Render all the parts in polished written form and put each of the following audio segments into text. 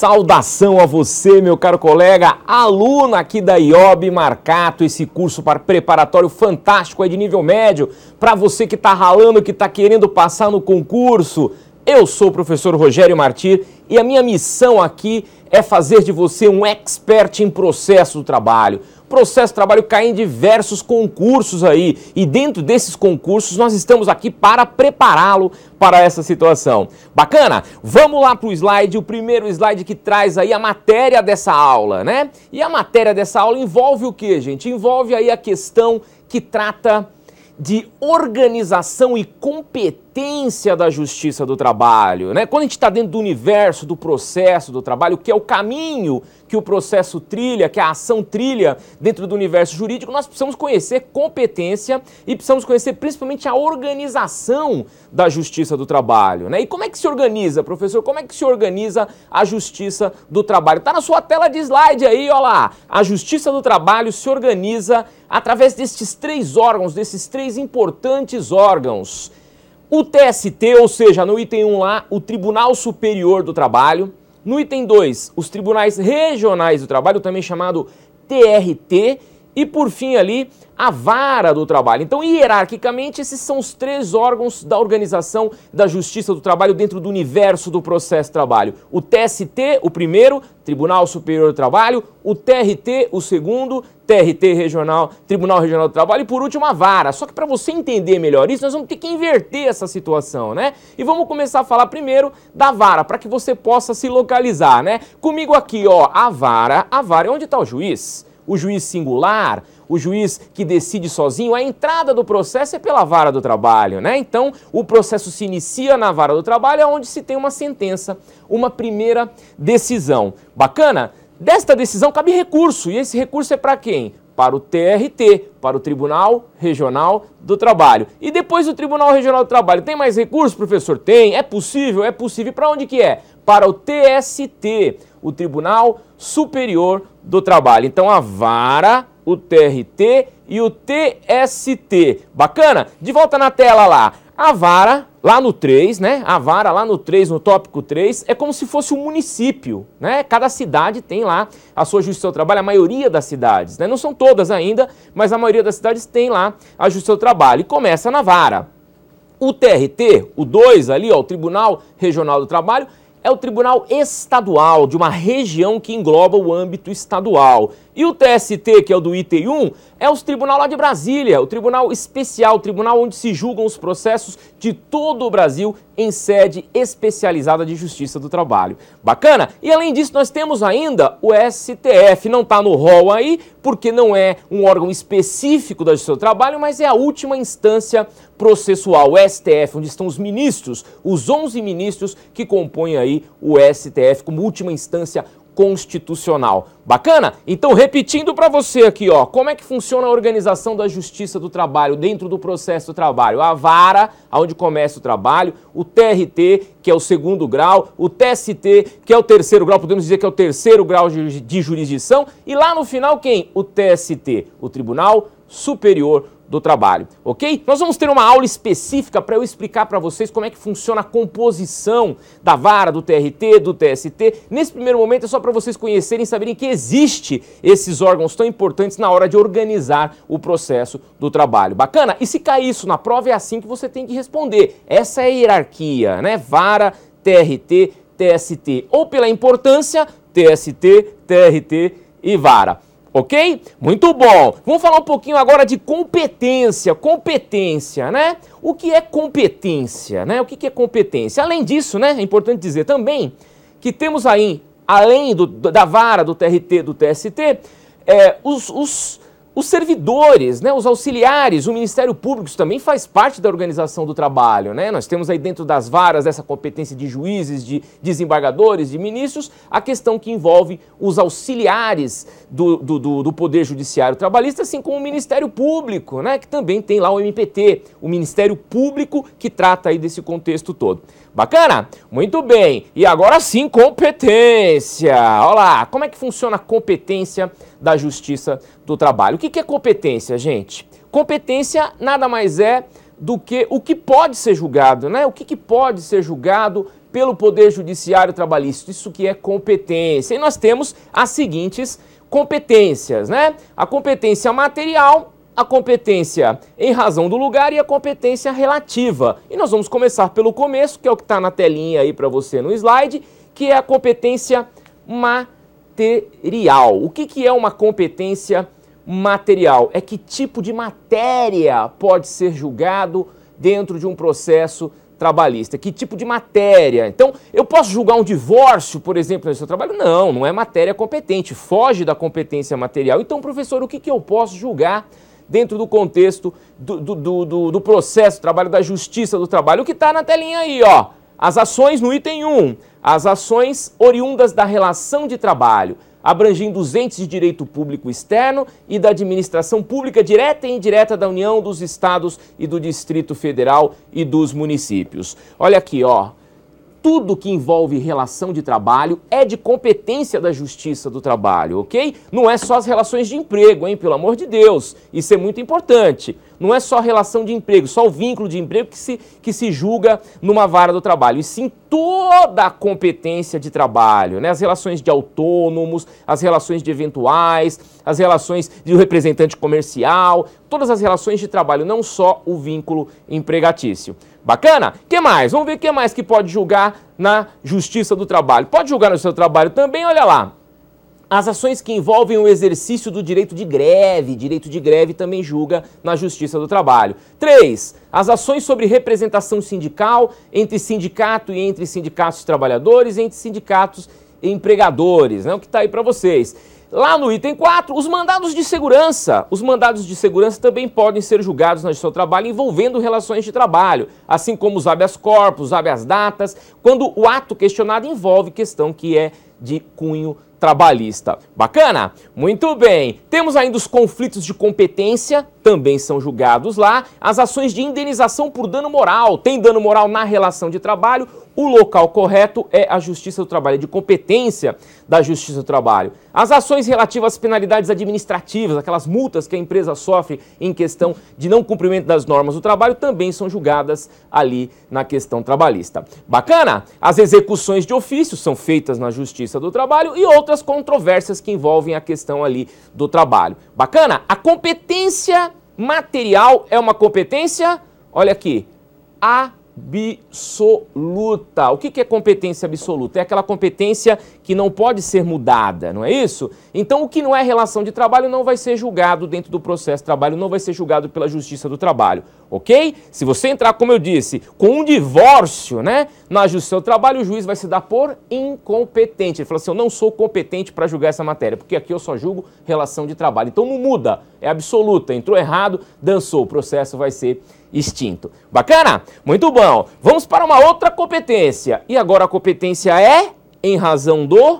Saudação a você, meu caro colega, aluno aqui da IOB Marcato, esse curso preparatório fantástico aí de nível médio, para você que está ralando, que está querendo passar no concurso. Eu sou o professor Rogério Martir e a minha missão aqui é fazer de você um expert em processo do trabalho. Processo de trabalho cai em diversos concursos aí e dentro desses concursos nós estamos aqui para prepará-lo para essa situação. Bacana? Vamos lá para o slide, o primeiro slide que traz aí a matéria dessa aula, né? E a matéria dessa aula envolve o que, gente? Envolve aí a questão que trata de organização e competência da Justiça do Trabalho, né? Quando a gente está dentro do universo do processo do trabalho, que é o caminho que o processo trilha, que a ação trilha dentro do universo jurídico, nós precisamos conhecer competência e precisamos conhecer principalmente a organização da Justiça do Trabalho, né? E como é que se organiza, professor? Como é que se organiza a Justiça do Trabalho? Está na sua tela de slide aí, ó lá. A Justiça do Trabalho se organiza através destes três órgãos, desses três importantes órgãos. O TST, ou seja, no item 1 lá, o Tribunal Superior do Trabalho. No item 2, os Tribunais Regionais do Trabalho, também chamado TRT. E por fim ali, a Vara do Trabalho. Então, hierarquicamente, esses são os três órgãos da organização da Justiça do Trabalho dentro do universo do processo de trabalho. O TST, o primeiro, Tribunal Superior do Trabalho, o TRT, o segundo, TRT Regional, Tribunal Regional do Trabalho e por último a Vara. Só que para você entender melhor isso, nós vamos ter que inverter essa situação, né? E vamos começar a falar primeiro da Vara, para que você possa se localizar, né? Comigo aqui, ó, a Vara é onde está o juiz? O juiz singular, o juiz que decide sozinho, a entrada do processo é pela Vara do Trabalho, né? Então, o processo se inicia na Vara do Trabalho, onde se tem uma sentença, uma primeira decisão. Bacana? Desta decisão cabe recurso, e esse recurso é para quem? Para o TRT, para o Tribunal Regional do Trabalho. E depois do Tribunal Regional do Trabalho, tem mais recurso, professor? Tem, é possível. Para onde que é? Para o TST, o Tribunal Superior do Trabalho. Então a Vara, o TRT e o TST. Bacana? De volta na tela lá. A Vara, lá no 3, né? A Vara lá no 3, no tópico 3, é como se fosse um município, né? Cada cidade tem lá a sua Justiça do Trabalho, a maioria das cidades, né? Não são todas ainda, mas a maioria das cidades tem lá a Justiça do Trabalho. E começa na Vara. O TRT, o 2 ali, ó, o Tribunal Regional do Trabalho, é o tribunal estadual de uma região que engloba o âmbito estadual. E o TST, que é o do item 1, é o tribunal lá de Brasília, o tribunal especial, o tribunal onde se julgam os processos de todo o Brasil em sede especializada de Justiça do Trabalho. Bacana? E além disso, nós temos ainda o STF, não está no rol aí, porque não é um órgão específico da Justiça do Trabalho, mas é a última instância processual, o STF, onde estão os ministros, os 11 ministros que compõem aí o STF como última instância constitucional. Bacana? Então, repetindo para você aqui, ó, como é que funciona a organização da Justiça do Trabalho dentro do processo do trabalho? A Vara, onde começa o trabalho, o TRT, que é o segundo grau, o TST, que é o terceiro grau, podemos dizer que é o terceiro grau de jurisdição, e lá no final quem? O TST, o Tribunal Superior do Trabalho, ok? Nós vamos ter uma aula específica para eu explicar para vocês como é que funciona a composição da Vara, do TRT, do TST. Nesse primeiro momento é só para vocês conhecerem e saberem que existe esses órgãos tão importantes na hora de organizar o processo do trabalho. Bacana? E se cair isso na prova é assim que você tem que responder. Essa é a hierarquia, né? Vara, TRT, TST. Ou pela importância, TST, TRT e Vara. Ok? Muito bom. Vamos falar um pouquinho agora de competência. Competência, né? O que é competência, né? O que é competência? Além disso, né? É importante dizer também que temos aí, além da Vara, do TRT, do TST, os servidores, né, os auxiliares, o Ministério Público, isso também faz parte da organização do trabalho, né? Nós temos aí dentro das varas essa competência de juízes, de desembargadores, de ministros, a questão que envolve os auxiliares do Poder Judiciário Trabalhista, assim como o Ministério Público, né, que também tem lá o MPT, o Ministério Público, que trata aí desse contexto todo. Bacana? Muito bem. E agora sim, competência. Olha lá, como é que funciona a competência da Justiça do Trabalho? O que é competência, gente? Competência nada mais é do que o que pode ser julgado, né? O que pode ser julgado pelo Poder Judiciário Trabalhista. Isso que é competência. E nós temos as seguintes competências, né? A competência material, a competência em razão do lugar e a competência relativa. E nós vamos começar pelo começo, que é o que está na telinha aí para você no slide, que é a competência material. O que é uma competência material? É que tipo de matéria pode ser julgado dentro de um processo trabalhista. Que tipo de matéria? Então, eu posso julgar um divórcio, por exemplo, no seu trabalho? Não, não é matéria competente, foge da competência material. Então, professor, o que eu posso julgar dentro do contexto do processo de trabalho, da justiça do trabalho? O que está na telinha aí, ó. As ações no item 1, as ações oriundas da relação de trabalho, abrangindo os entes de direito público externo e da administração pública direta e indireta da União, dos Estados e do Distrito Federal e dos municípios. Olha aqui, ó. Tudo que envolve relação de trabalho é de competência da Justiça do Trabalho, ok? Não é só as relações de emprego, hein? Pelo amor de Deus, isso é muito importante. Não é só a relação de emprego, só o vínculo de emprego que se julga numa vara do trabalho, e sim toda a competência de trabalho, né? As relações de autônomos, as relações de eventuais, as relações de representante comercial, todas as relações de trabalho, não só o vínculo empregatício. Bacana? O que mais? Vamos ver o que mais que pode julgar na Justiça do Trabalho. Pode julgar no seu trabalho também, olha lá. As ações que envolvem o exercício do direito de greve também julga na Justiça do Trabalho. 3. As ações sobre representação sindical entre sindicato e entre sindicatos de trabalhadores, entre sindicatos e empregadores, né? O que está aí para vocês. Lá no item 4, os mandados de segurança. Os mandados de segurança também podem ser julgados no seu trabalho envolvendo relações de trabalho, assim como os habeas corpus, habeas datas, quando o ato questionado envolve questão que é de cunho trabalhista. Bacana? Muito bem. Temos ainda os conflitos de competência, também são julgados lá. As ações de indenização por dano moral. Tem dano moral na relação de trabalho. O local correto é a Justiça do Trabalho, é de competência da Justiça do Trabalho. As ações relativas às penalidades administrativas, aquelas multas que a empresa sofre em questão de não cumprimento das normas do trabalho, também são julgadas ali na questão trabalhista. Bacana? As execuções de ofício são feitas na Justiça do Trabalho e outras controvérsias que envolvem a questão ali do trabalho. Bacana? A competência material é uma competência, olha aqui, absoluta. O que é competência absoluta? É aquela competência que não pode ser mudada, não é isso? Então, o que não é relação de trabalho não vai ser julgado dentro do processo de trabalho, não vai ser julgado pela Justiça do Trabalho, ok? Se você entrar, como eu disse, com um divórcio, né, na Justiça do Trabalho, o juiz vai se dar por incompetente. Ele fala assim, eu não sou competente para julgar essa matéria, porque aqui eu só julgo relação de trabalho. Então, não muda, é absoluta. Entrou errado, dançou, o processo vai ser extinto. Bacana? Muito bom. Vamos para uma outra competência. E agora a competência é em razão do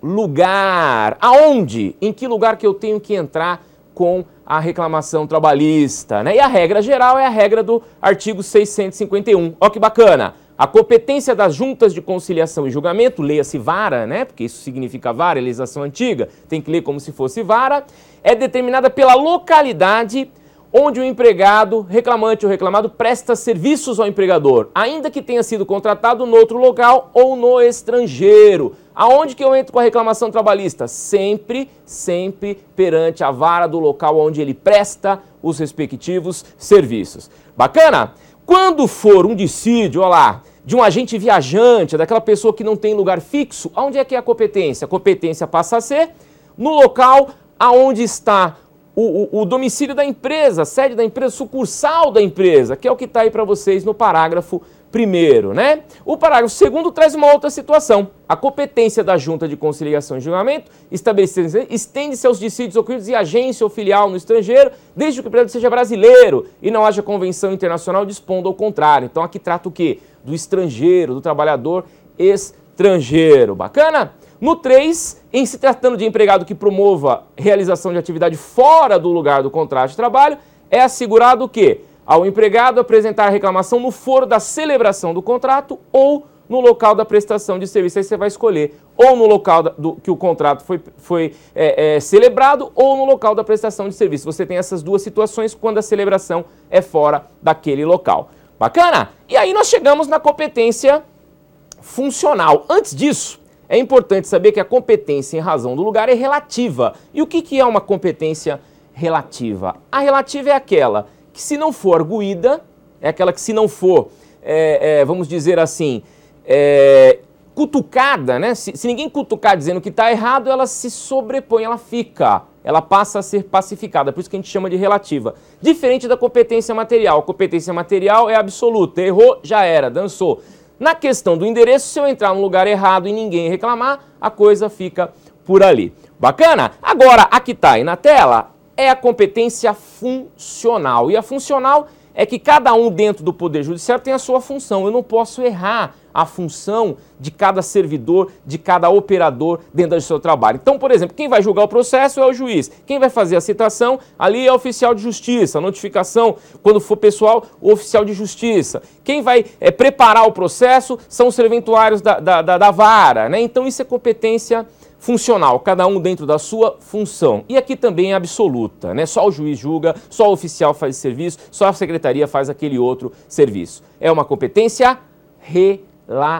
lugar. Aonde? Em que lugar que eu tenho que entrar com a reclamação trabalhista, né? E a regra geral é a regra do artigo 651. Ó que bacana. A competência das juntas de conciliação e julgamento, leia-se vara, né? Porque isso significa vara, é legislação antiga, tem que ler como se fosse vara, é determinada pela localidade onde o empregado, reclamante ou reclamado, presta serviços ao empregador, ainda que tenha sido contratado no outro local ou no estrangeiro. Aonde que eu entro com a reclamação trabalhista? Sempre perante a vara do local onde ele presta os respectivos serviços. Bacana? Quando for um dissídio, olha lá, de um agente viajante, daquela pessoa que não tem lugar fixo, aonde é que é a competência? A competência passa a ser no local aonde está o domicílio da empresa, sede da empresa, sucursal da empresa, que é o que está aí para vocês no parágrafo 1º, né? O parágrafo 2º traz uma outra situação. A competência da Junta de Conciliação e Julgamento estende-se aos dissídios ocorridos em agência ou filial no estrangeiro, desde que o empregado seja brasileiro e não haja convenção internacional dispondo ao contrário. Então aqui trata o quê? Do estrangeiro, do trabalhador estrangeiro. Bacana? No 3, em se tratando de empregado que promova realização de atividade fora do lugar do contrato de trabalho, é assegurado o quê? Ao empregado apresentar a reclamação no foro da celebração do contrato ou no local da prestação de serviço. Aí você vai escolher ou no local que o contrato foi celebrado ou no local da prestação de serviço. Você tem essas duas situações quando a celebração é fora daquele local. Bacana? E aí nós chegamos na competência funcional. Antes disso, é importante saber que a competência em razão do lugar é relativa. E o que é uma competência relativa? A relativa é aquela que, se não for arguída, é aquela que, se não for, vamos dizer assim, cutucada, né? Se ninguém cutucar dizendo que está errado, ela se sobrepõe, ela passa a ser pacificada, por isso que a gente chama de relativa. Diferente da competência material. A competência material é absoluta, errou, já era, dançou. Na questão do endereço, se eu entrar no lugar errado e ninguém reclamar, a coisa fica por ali. Bacana? Agora, a que está aí na tela é a competência funcional. E a funcional é que cada um dentro do Poder Judiciário tem a sua função. Eu não posso errar a função de cada servidor, de cada operador dentro do seu trabalho. Então, por exemplo, quem vai julgar o processo é o juiz. Quem vai fazer a citação, ali é o oficial de justiça. A notificação, quando for pessoal, o oficial de justiça. Quem vai preparar o processo são os serventuários da vara, né? Então, isso é competência funcional, cada um dentro da sua função. E aqui também é absoluta, né? Só o juiz julga, só o oficial faz esse serviço, só a secretaria faz aquele outro serviço. É uma competência relativa,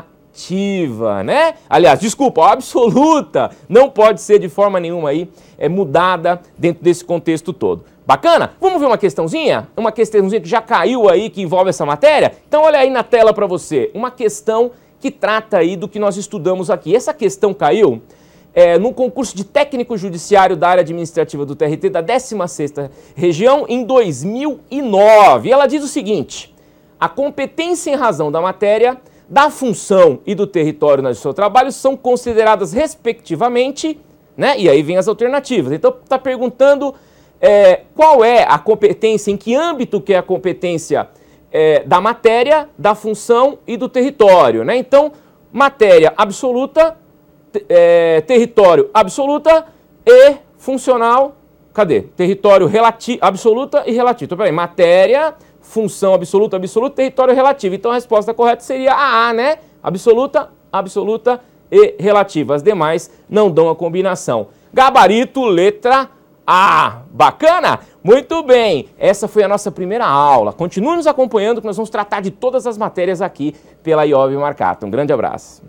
né? Aliás, desculpa, absoluta, não pode ser de forma nenhuma aí mudada dentro desse contexto todo. Bacana? Vamos ver uma questãozinha? Uma questãozinha que já caiu aí, que envolve essa matéria? Então olha aí na tela para você, uma questão que trata aí do que nós estudamos aqui. Essa questão caiu no concurso de técnico judiciário da área administrativa do TRT da 16ª região em 2009. E ela diz o seguinte: a competência em razão da matéria, da função e do território no seu trabalho são consideradas respectivamente, né? E aí vem as alternativas. Então está perguntando qual é a competência, em que âmbito que é a competência da matéria, da função e do território, né? Então, matéria absoluta, território absoluta e funcional, cadê? Território absoluta e relativo. Então, peraí, matéria, função absoluta, território relativo. Então, a resposta correta seria a A, né? Absoluta, absoluta e relativa. As demais não dão a combinação. Gabarito, letra A. Bacana? Muito bem. Essa foi a nossa primeira aula. Continue nos acompanhando que nós vamos tratar de todas as matérias aqui pela IOB Marcato. Um grande abraço.